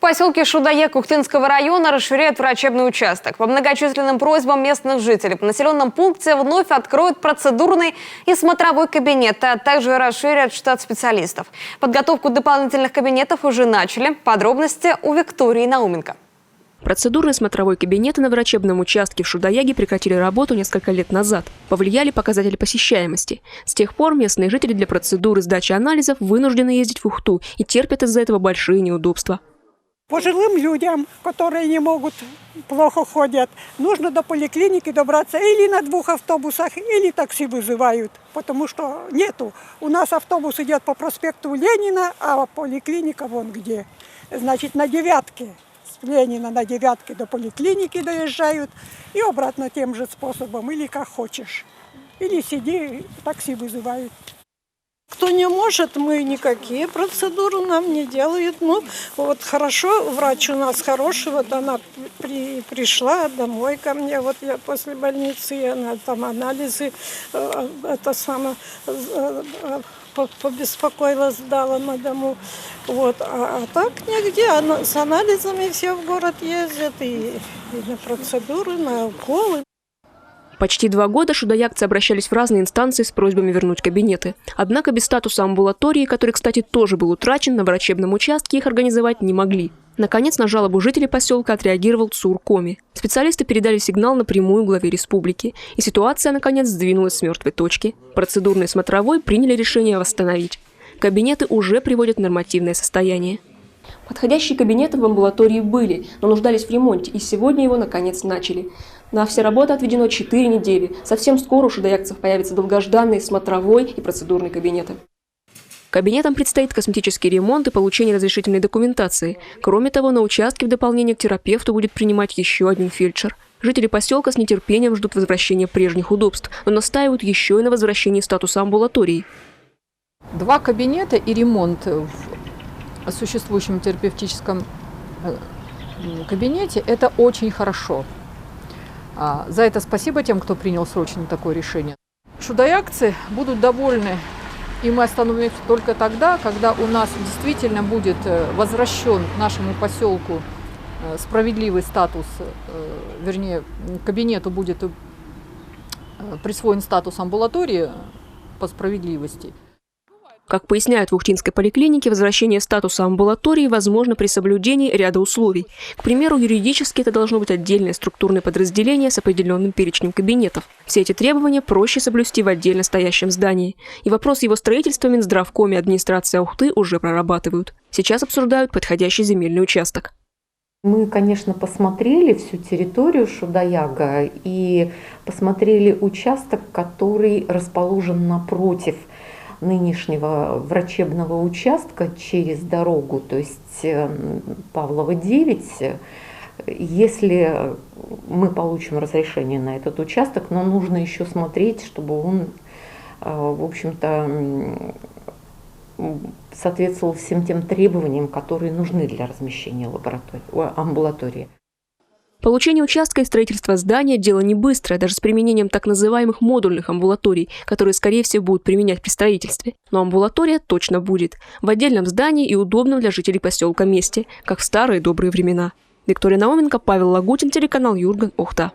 поселке Шудаек Ухтынского района расширяют врачебный участок. По многочисленным просьбам местных жителей в населенном пункте вновь откроют процедурный и смотровой кабинет, а также расширят штат специалистов. Подготовку дополнительных кабинетов уже начали. Подробности у Виктории Науменко. Процедурные смотровой кабинеты на врачебном участке в Шудаяге прекратили работу несколько лет назад. Повлияли показатели посещаемости. С тех пор местные жители для процедуры сдачи анализов вынуждены ездить в Ухту и терпят из-за этого большие неудобства. Пожилым людям, которые не могут, плохо ходят, нужно до поликлиники добраться или на 2 автобусах, или такси вызывают, потому что нету. У нас автобус идет по проспекту Ленина, а поликлиника вон где. Значит, на 9-ке. С Ленина на 9-ке до поликлиники доезжают и обратно тем же способом, или как хочешь. Или сиди, такси вызывают. Кто не может, мы никакие процедуры нам не делают. Ну, вот хорошо, врач у нас хороший, вот она пришла домой ко мне, вот я после больницы, она там анализы, побеспокоилась, сдала на дому. Вот, а так нигде, с анализами все в город ездят, и на процедуры, на уколы. Почти 2 года шудаягцы обращались в разные инстанции с просьбами вернуть кабинеты. Однако без статуса амбулатории, который, кстати, тоже был утрачен, на врачебном участке их организовать не могли. Наконец, на жалобу жителей поселка отреагировал ЦУР Коми. Специалисты передали сигнал напрямую главе республики. И ситуация, наконец, сдвинулась с мертвой точки. Процедурный смотровой приняли решение восстановить. Кабинеты уже приводят в нормативное состояние. Подходящие кабинеты в амбулатории были, но нуждались в ремонте, и сегодня его, наконец, начали. На все работы отведено 4 недели. Совсем скоро у шудаягцев появятся долгожданные смотровой и процедурный кабинеты. Кабинетам предстоит косметический ремонт и получение разрешительной документации. Кроме того, на участке в дополнение к терапевту будет принимать еще один фельдшер. Жители поселка с нетерпением ждут возвращения прежних удобств, но настаивают еще и на возвращении статуса амбулатории. 2 кабинета и ремонт в существующем терапевтическом кабинете – это очень хорошо. За это спасибо тем, кто принял срочно такое решение. Шудаягцы будут довольны, и мы остановимся только тогда, когда у нас действительно будет возвращен нашему поселку справедливый статус, вернее, кабинету будет присвоен статус амбулатории по справедливости. Как поясняют в Ухтинской поликлинике, возвращение статуса амбулатории возможно при соблюдении ряда условий. К примеру, юридически это должно быть отдельное структурное подразделение с определенным перечнем кабинетов. Все эти требования проще соблюсти в отдельно стоящем здании. И вопрос его строительства Минздравком и администрация Ухты уже прорабатывают. Сейчас обсуждают подходящий земельный участок. Мы, конечно, посмотрели всю территорию Шудаяга и посмотрели участок, который расположен напротив нынешнего врачебного участка через дорогу, то есть Павлова 9. Если мы получим разрешение на этот участок, но нужно еще смотреть, чтобы он, в общем-то, соответствовал всем тем требованиям, которые нужны для размещения амбулатории. Получение участка и строительство здания – дело не быстрое, даже с применением так называемых модульных амбулаторий, которые, скорее всего, будут применять при строительстве. Но амбулатория точно будет. В отдельном здании и удобном для жителей поселка месте, как в старые добрые времена. Виктория Науменко, Павел Лагутин, телеканал Юрган, Ухта.